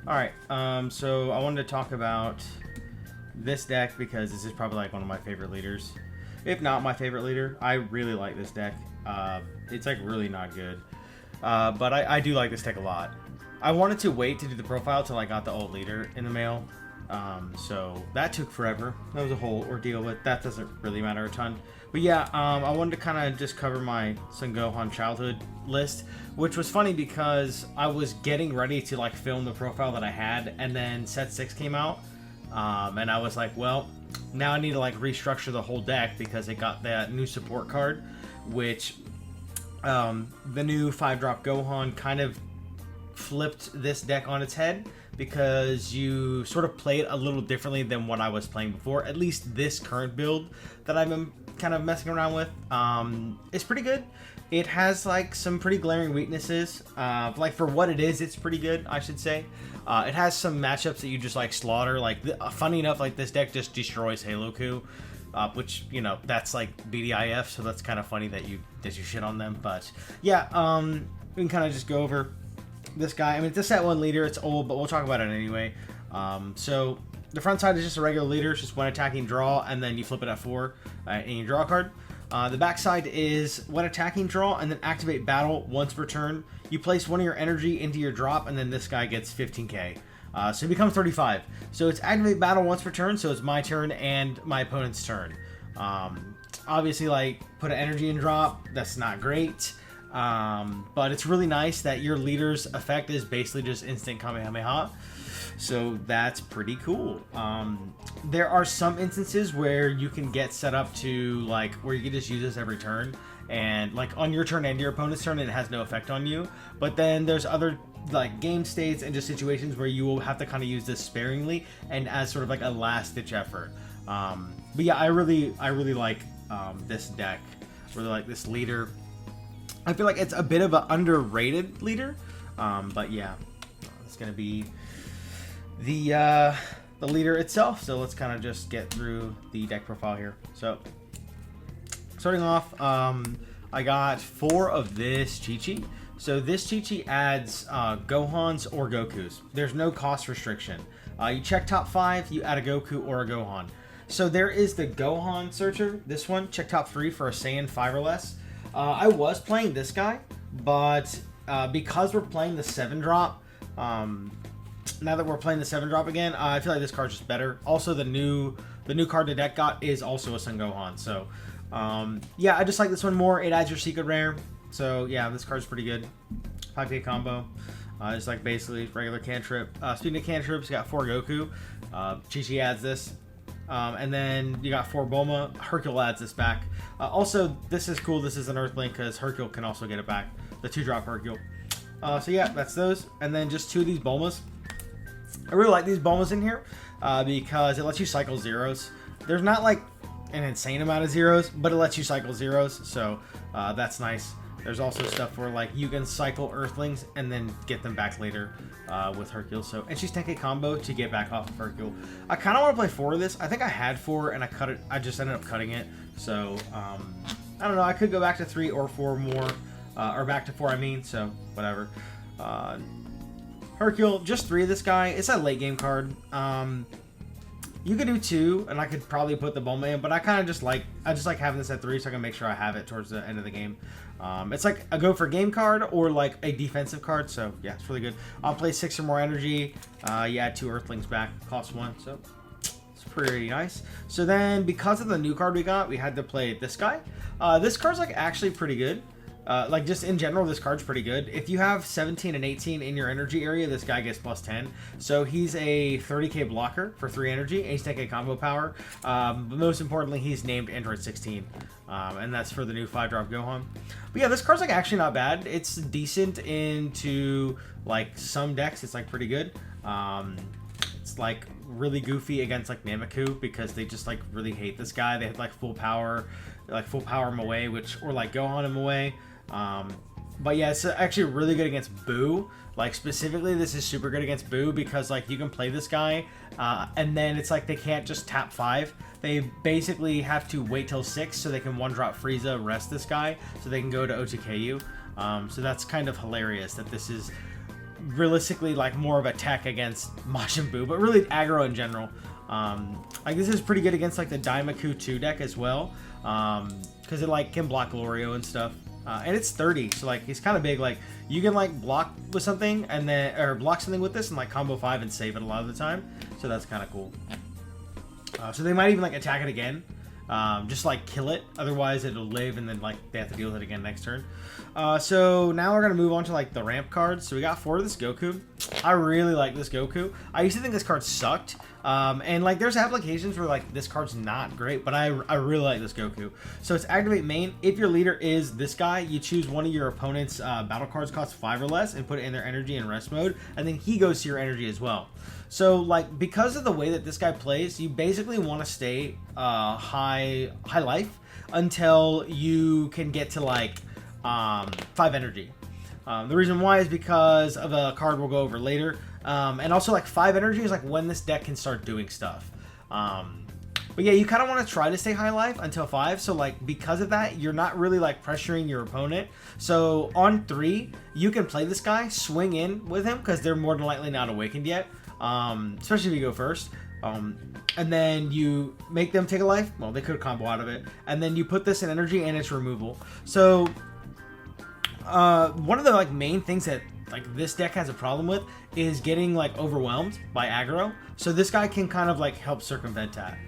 Alright, so I wanted to talk about this deck because this is probably like one of my favorite leaders. If not my favorite leader, I really like this deck. It's like really not good. But I do like this deck a lot. I wanted to wait to do the profile till I got the old leader in the mail. So that took forever. That was a whole ordeal, but that doesn't really matter a ton. But yeah, I wanted to kind of just cover my Son Gohan childhood list, which was funny because I was getting ready to like film the profile that I had, and then set 6 came out, and I was like, well, now I need to like restructure the whole deck because it got that new support card, which the new 5-drop Gohan kind of flipped this deck on its head, because you sort of play it a little differently than what I was playing before. At least this current build that I've been kind of messing around with is pretty good. It has like some pretty glaring weaknesses. Like for what it is, it's pretty good, I should say. It has some matchups that you just like slaughter. Like funny enough, like this deck just destroys Halo Coup, which, you know, that's like BDIF, so that's kind of funny that you shit on them. But yeah, we can kind of just go over this guy. I mean, it's a set 1 leader, it's old, but we'll talk about it anyway. So the front side is just a regular leader. It's just when attacking, draw, and then you flip it at 4 and you draw a card. The back side is when attacking, draw, and then activate battle once per turn. You place one of your energy into your drop, and then this guy gets 15k. So it becomes 35. So it's activate battle once per turn, so it's my turn and my opponent's turn. Obviously, like, put an energy in drop, that's not great. But it's really nice that your leader's effect is basically just instant Kamehameha. So that's pretty cool. There are some instances where you can get set up to, like, where you can just use this every turn. And, like, on your turn and your opponent's turn, it has no effect on you. But then there's other, like, game states and just situations where you will have to kind of use this sparingly and as sort of like a last-ditch effort. But yeah, I really like this deck. Really like this leader. I feel like it's a bit of an underrated leader, but yeah, it's gonna be the leader itself. So let's kind of just get through the deck profile here. So starting off, I got 4 of this Chi-Chi. So this Chi-Chi adds Gohans or Gokus. There's no cost restriction. You check top 5, you add a Goku or a Gohan. So there is the Gohan Searcher. This one, check top 3 for a Saiyan 5 or less. I was playing this guy, but because we're playing the 7-drop, now that we're playing the 7-drop again, I feel like this card's just better. Also, the new card the deck got is also a Son Gohan. So, yeah, I just like this one more. It adds your secret rare. So, yeah, this card's pretty good. 5k combo. It's like basically regular cantrip. Speaking of cantrips, you got 4 Goku. Chi-Chi adds this. And then you got 4 Bulma. Hercule adds this back. Also, this is cool. This is an Earthling because Hercule can also get it back. The 2-drop Hercule. So yeah, that's those. And then just 2 of these Bulmas. I really like these Bulmas in here because it lets you cycle zeros. There's not like an insane amount of zeros, but it lets you cycle zeros. So that's nice. There's also stuff where like you can cycle Earthlings and then get them back later with Hercule. So, and she's 10k combo to get back off of Hercule. I kind of want to play 4 of this. I think I had 4 and I cut it. I just ended up cutting it. So I don't know. I could go back to 3 or 4 more, or back to 4. I mean, so whatever. Hercule, just 3 of this guy. It's a late game card. You could do 2, and I could probably put the Bulma in, but I kind of just like having this at 3 so I can make sure I have it towards the end of the game. It's like a go for game card or like a defensive card, so yeah, it's really good. I'll play 6 or more energy. You add 2 Earthlings back, cost 1, so it's pretty nice. So then, because of the new card we got, we had to play this guy. This card's like actually pretty good. Like just in general, this card's pretty good. If you have 17 and 18 in your energy area, this guy gets plus 10. So he's a 30k blocker for 3 energy, and he's 10k combo power. But most importantly, he's named Android 16. And that's for the new 5-drop Gohan. But yeah, this card's like actually not bad. It's decent into like some decks. It's like pretty good. It's like really goofy against like Nameku because they just like really hate this guy. They have like full power him away, or like Gohan him away. But yeah, it's actually really good against Boo. Like specifically, this is super good against Boo because like you can play this guy, and then it's like they can't just tap 5. They basically have to wait till 6 so they can 1-drop Frieza, rest this guy, so they can go to OTKU. So that's kind of hilarious that this is realistically like more of a tech against Majin Buu, but really aggro in general. Like this is pretty good against like the Daimaku 2 deck as well, because it like can block Glorio and stuff. And it's 30, so like he's kind of big. Like you can like block with something and then block something with this and like combo 5 and save it a lot of the time. So that's kind of cool. So they might even like attack it again, just like kill it. Otherwise it'll live and then like they have to deal with it again next turn. So now we're gonna move on to like the ramp cards. So we got 4 of this Goku. I really like this Goku. I used to think this card sucked. And like there's applications where like this card's not great, but I really like this Goku. So it's activate main. If your leader is this guy, you choose one of your opponent's battle cards cost 5 or less and put it in their energy and rest mode, and then he goes to your energy as well. So like because of the way that this guy plays, you basically want to stay high life until you can get to like 5 energy. The reason why is because of a card we'll go over later. And also like 5 energy is like when this deck can start doing stuff. But yeah, you kind of want to try to stay high life until 5. So like because of that, you're not really like pressuring your opponent. So on 3, you can play this guy, swing in with him because they're more than likely not awakened yet. Especially if you go first. And then you make them take a life. Well, they could combo out of it. And then you put this in energy and it's removal. So one of the like main things that like this deck has a problem with is getting like overwhelmed by aggro. So this guy can kind of like help circumvent that.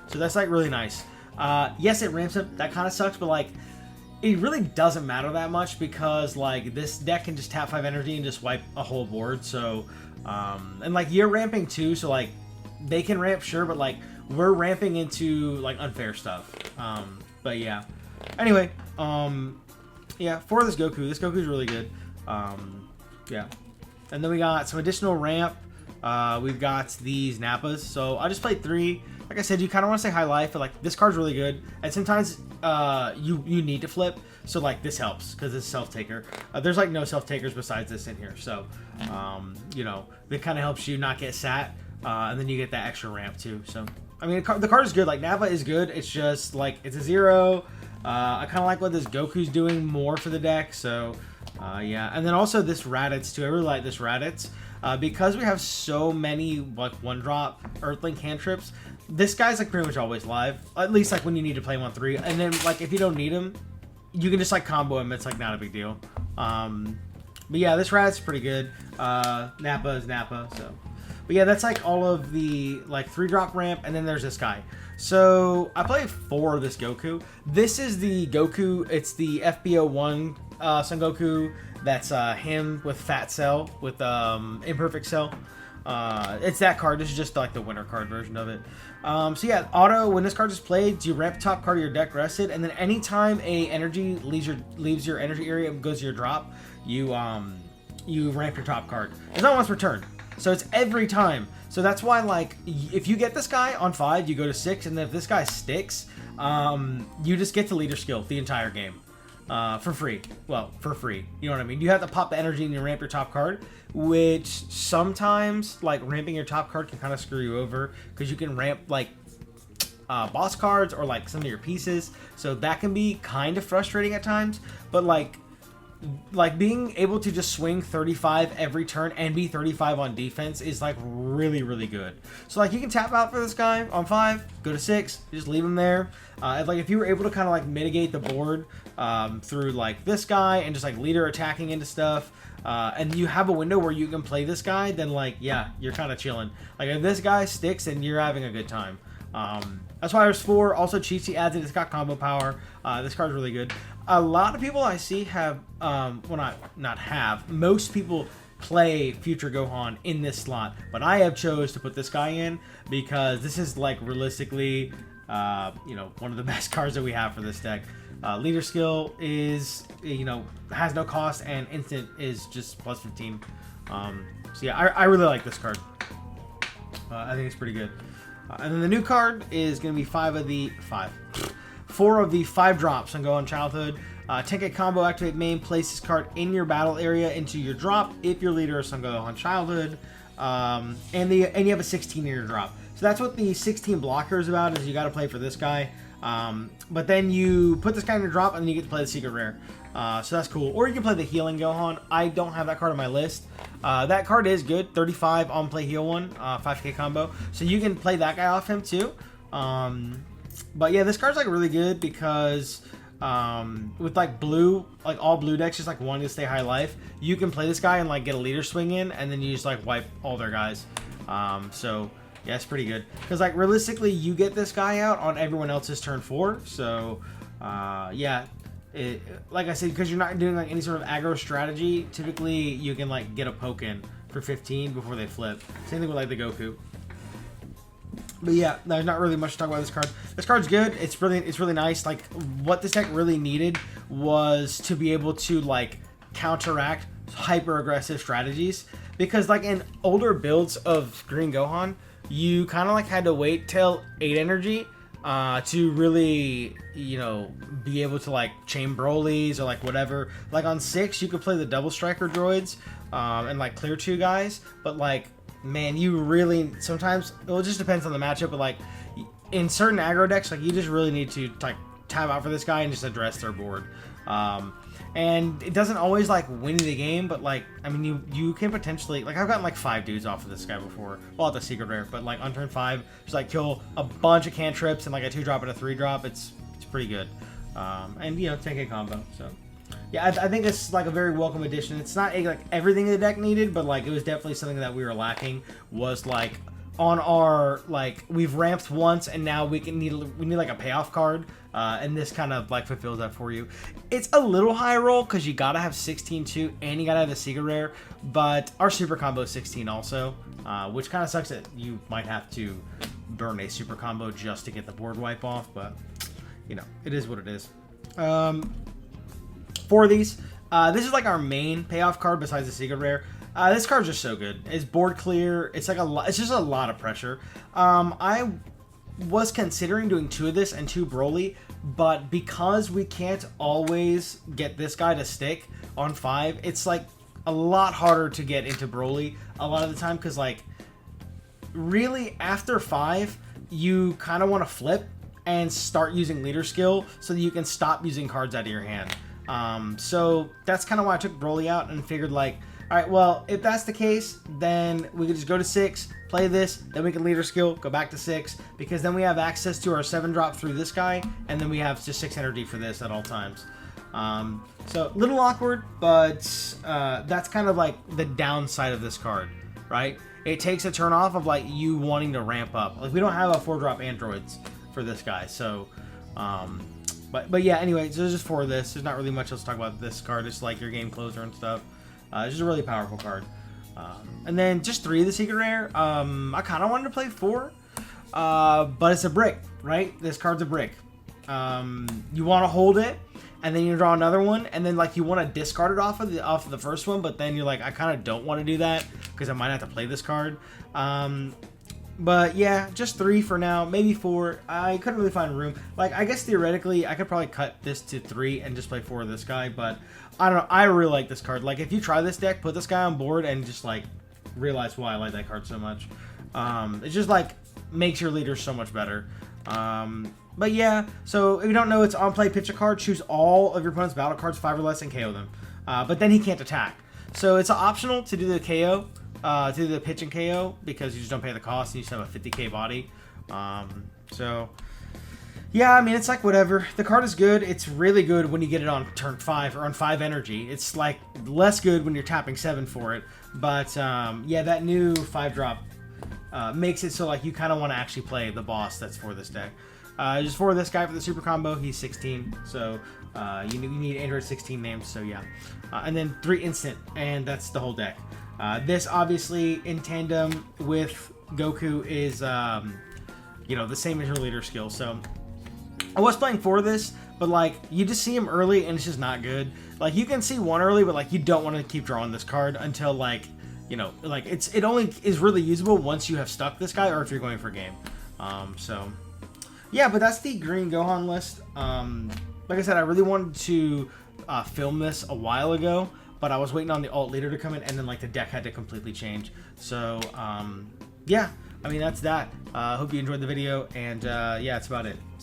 So that's like really nice. Yes, it ramps up. That kind of sucks, but like it really doesn't matter that much because like this deck can just tap 5 energy and just wipe a whole board. So and like you're ramping too, so like they can ramp, sure, but like we're ramping into like unfair stuff. But yeah. Anyway, yeah, for this Goku. This Goku's really good. Yeah. And then we got some additional ramp. We've got these Nappas. So I just played 3. Like I said, you kind of want to stay high life, but like this card's really good. And sometimes you need to flip. So like this helps because it's self-taker. There's like no self-takers besides this in here. So, you know, it kind of helps you not get sat. And then you get that extra ramp too. So, I mean, the card is good. Like Nappa is good. It's just like, it's a 0. I kind of like what this Goku's doing more for the deck. So, yeah. And then also this Raditz too. I really like this Raditz. Because we have so many like 1-drop Earthling cantrips, this guy's like pretty much always live. At least like when you need to play him on 3. And then like if you don't need him, you can just like combo him. It's like not a big deal. But yeah, this Raditz is pretty good. Nappa is Nappa. So, but yeah, that's like all of the like 3-drop ramp. And then there's this guy. So I played 4 of this Goku. This is the Goku. It's the FBO1 Son Goku. That's him with Fat Cell, with Imperfect Cell. It's that card. This is just like the winter card version of it. So yeah, auto, when this card is played, you ramp top card of your deck rested, and then anytime a energy leaves your energy area and goes to your drop, you ramp your top card. It's not once per turn. So it's every time. So that's why, like, if you get this guy on 5, you go to 6, and then if this guy sticks, you just get to leader skill the entire game. For free. Well, for free. You know what I mean? You have to pop the energy and you ramp your top card, which sometimes, like, ramping your top card can kind of screw you over, because you can ramp, like, boss cards or, like, some of your pieces. So that can be kind of frustrating at times, but, like being able to just swing 35 every turn and be 35 on defense is like really, really good. So like you can tap out for this guy on 5, go to 6, just leave him there. Like if you were able to kind of like mitigate the board through like this guy and just like leader attacking into stuff, and you have a window where you can play this guy, then like yeah, you're kind of chilling. Like if this guy sticks, and you're having a good time. That's why there's 4. Also, Chi-Chi adds it. It's got combo power. This card's really good. A lot of people I see have, well, not have. Most people play Future Gohan in this slot, but I have chose to put this guy in because this is like realistically, you know, one of the best cards that we have for this deck. Leader skill is, you know, has no cost, and instant is just plus 15. So yeah, I really like this card. I think it's pretty good. And then the new card is going to be 4 of the 5 drops on Gohan Childhood. Take a combo, activate main, place this card in your battle area into your drop if your leader is Son Gohan Childhood. And you have a 16 in your drop. So that's what the 16 blocker is about, is you got to play for this guy. But then you put this guy in your drop, and then you get to play the secret rare. So that's cool. Or you can play the healing Gohan. I don't have that card on my list. That card is good. 35 on play heal one, 5k combo. So you can play that guy off him too. But yeah, this card's like really good because with like blue, like all blue decks just like wanting to stay high life, you can play this guy and like get a leader swing in, and then you just like wipe all their guys. So yeah, it's pretty good because like realistically you get this guy out on everyone else's turn 4. So yeah, like I said, because you're not doing like any sort of aggro strategy, typically you can like get a poke in for 15 before they flip. Same thing with like the Goku. But yeah, there's not really much to talk about this card. This card's good. It's really nice. Like what this deck really needed was to be able to like counteract hyper aggressive strategies, because like in older builds of Green Gohan, you kind of like had to wait till 8 energy to really, you know, be able to like chain Broly's or like whatever. Like on 6, you could play the double striker droids and like clear 2 guys, but like, man, you really sometimes, well, it just depends on the matchup, but like in certain aggro decks, like you just really need to like tab out for this guy and just address their board. And it doesn't always like win the game, but like, I mean, you can potentially, like I've gotten like 5 dudes off of this guy before, well, at the secret rare, but like on turn 5, just like kill a bunch of cantrips and like a 2-drop and a 3-drop. It's pretty good. And you know, 10k combo, so. Yeah, I think it's like a very welcome addition. It's not like everything the deck needed, but like it was definitely something that we were lacking. Was like on our like we've ramped once, and now we need like a payoff card, and this kind of like fulfills that for you. It's a little high roll because you gotta have 16 too, and you gotta have the secret rare. But our super combo is 16 also, which kind of sucks that you might have to burn a super combo just to get the board wipe off. But you know, it is what it is. For these, this is like our main payoff card besides the secret rare. This card's just so good. It's board clear. It's like it's just a lot of pressure. I was considering doing 2 of this and 2 Broly, but because we can't always get this guy to stick on 5, it's like a lot harder to get into Broly a lot of the time, because like really after 5, you kind of want to flip and start using leader skill so that you can stop using cards out of your hand. So that's kind of why I took Broly out and figured like, all right, well, if that's the case, then we could just go to 6, play this, then we can leader skill, go back to 6, because then we have access to our 7-drop through this guy, and then we have just 6 energy for this at all times. So a little awkward, but that's kind of like the downside of this card, right? It takes a turn off of like you wanting to ramp up. Like we don't have a 4-drop androids for this guy, so But yeah, anyway, so there's just 4 of this. There's not really much else to talk about this card. It's like your game closer and stuff. It's just a really powerful card. And then just 3 of the secret rare. I kind of wanted to play 4, but it's a brick, right? This card's a brick. You want to hold it, and then you draw another one, and then like you want to discard it off of the first one, but then you're like, I kind of don't want to do that because I might have to play this card. But yeah, just 3 for now, maybe 4. I couldn't really find room. Like, I guess theoretically, I could probably cut this to 3 and just play 4 of this guy, but I don't know. I really like this card. Like, if you try this deck, put this guy on board and just, like, realize why I like that card so much. It just, like, makes your leader so much better. But yeah, so if you don't know, it's on play, pitch a card, choose all of your opponent's battle cards, 5 or less, and KO them. But then he can't attack. So it's optional to do the KO. To do the pitch and KO, because you just don't pay the cost and you just have a 50k body. So yeah, I mean, it's like whatever. The card is good. It's really good when you get it on turn 5 or on 5 energy. It's like less good when you're tapping 7 for it. But yeah, that new 5-drop makes it so like you kind of want to actually play the boss that's for this deck. Just for this guy for the super combo, he's 16, so you need Android 16 names, so yeah. And then 3 instant, and that's the whole deck. This obviously in tandem with Goku is, you know, the same as your leader skill. So I was playing for this, but like you just see him early and it's just not good. Like you can see 1 early, but like you don't want to keep drawing this card until like, you know, like it only is really usable once you have stuck this guy or if you're going for game. So yeah, but that's the Green Gohan list. Like I said, I really wanted to film this a while ago, but I was waiting on the alt leader to come in, and then like the deck had to completely change. So yeah, I mean that's that. Hope you enjoyed the video, and yeah, that's about it.